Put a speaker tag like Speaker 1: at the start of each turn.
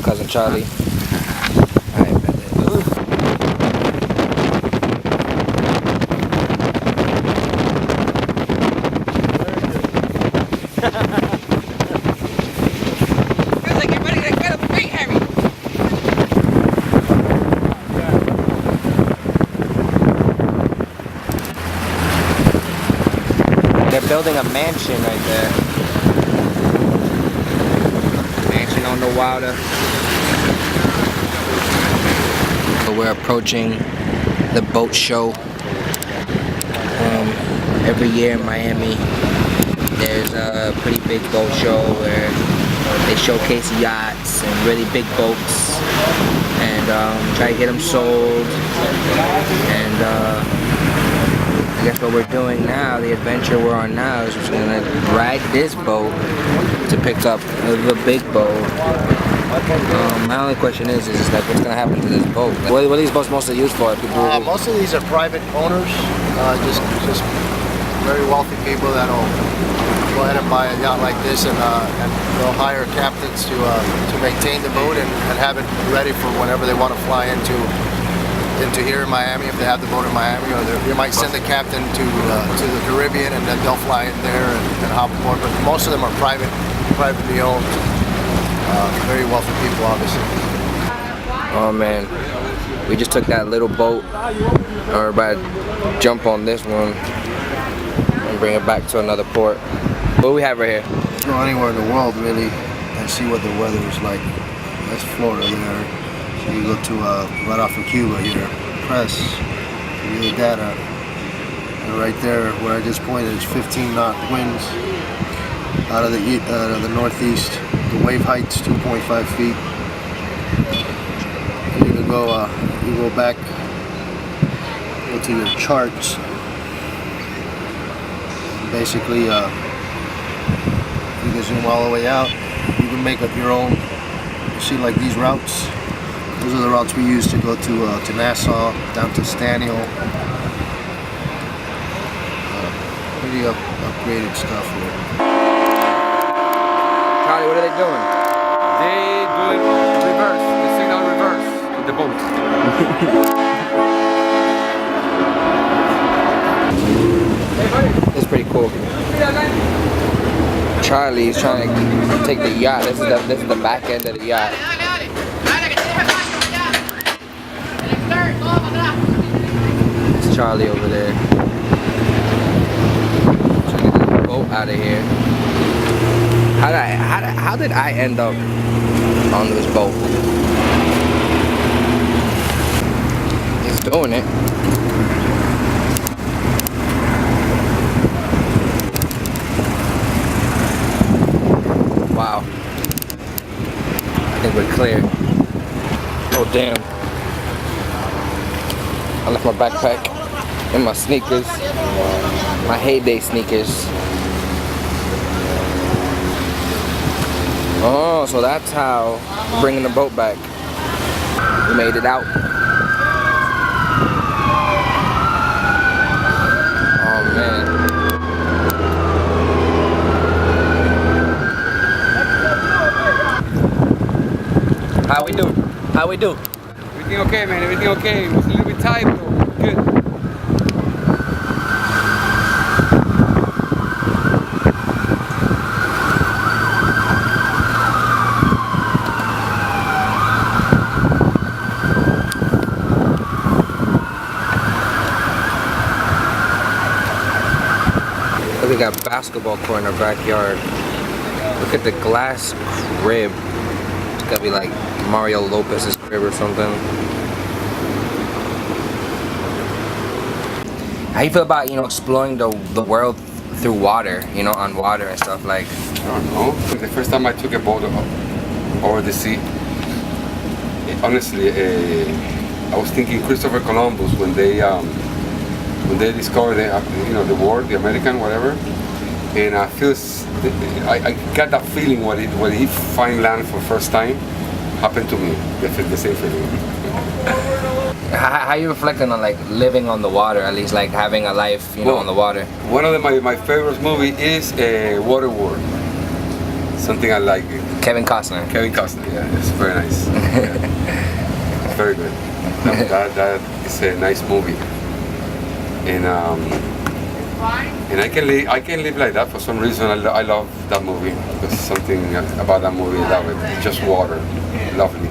Speaker 1: cousin Charlie. Alright, bet. They're building a mansion right there. Mansion on the water. So we're approaching the boat show. Every year in Miami, there's a pretty big boat show where they showcase yachts and really big boats and try to get them sold. And I guess what we're doing now, the adventure we're on now, is we're gonna ride this boat to pick up the big boat. My only question is like, what's gonna happen to this boat? What are these boats mostly used for? People
Speaker 2: most of these are private owners, just very wealthy people that'll go ahead and buy a yacht like this, and they'll hire captains to maintain the boat and have it ready for whenever they want to fly into here in Miami, if they have the boat in Miami, or they might send the captain to the Caribbean, and then they'll fly in there and hop aboard. But most of them are privately owned, very wealthy people, obviously.
Speaker 1: Oh man, we just took that little boat, we're about to jump on this one and bring it back to another port. What do we have right here?
Speaker 2: Go anywhere in the world really and see what the weather is like. That's Florida there. So you go to right off of Cuba here, press, give you the data, and right there where I just pointed, it's 15 knot winds out of the northeast. The wave height's 2.5 feet. And you can go, you go back, go to your charts. Basically, you can zoom all the way out. You can make up your own. You see, like these routes. Those are the routes we use to go to Nassau, down to Staniel. Pretty upgraded stuff here.
Speaker 1: Charlie, what are they doing?
Speaker 3: They do it reverse, the signal reverse with the boat.
Speaker 1: It's pretty cool. Charlie's trying to take the yacht. This is the back end of the yacht. It's Charlie over there. Trying to get the boat out of here. How did I end up on this boat? He's doing it. Wow. I think we're clear. Oh damn. I left my backpack and my sneakers. My heyday sneakers. Oh, so that's how we're bringing the boat back. We made it out. Oh man. How we do? How we do?
Speaker 3: Everything okay, man, everything okay. It was a little bit tight, but good.
Speaker 1: We got a basketball court in our backyard. Look at the glass crib. It's gotta be like Mario Lopez's crib or something. How you feel about, exploring the world through water, on water and stuff like?
Speaker 3: I don't know. The first time I took a boat over the sea, honestly, I was thinking Christopher Columbus when they discovered the world, the American, whatever, and I got that feeling when he find land for first time happened to me. The same feeling.
Speaker 1: How you reflecting on like living on the water, at least like having a life, on the water?
Speaker 3: One of my favorite movie is Waterworld. Something I like.
Speaker 1: Kevin Costner.
Speaker 3: Yeah, it's very nice. very good. That is a nice movie, and I can live like that for some reason. I love that movie. There's something about that movie. I love it. It's just water, lovely.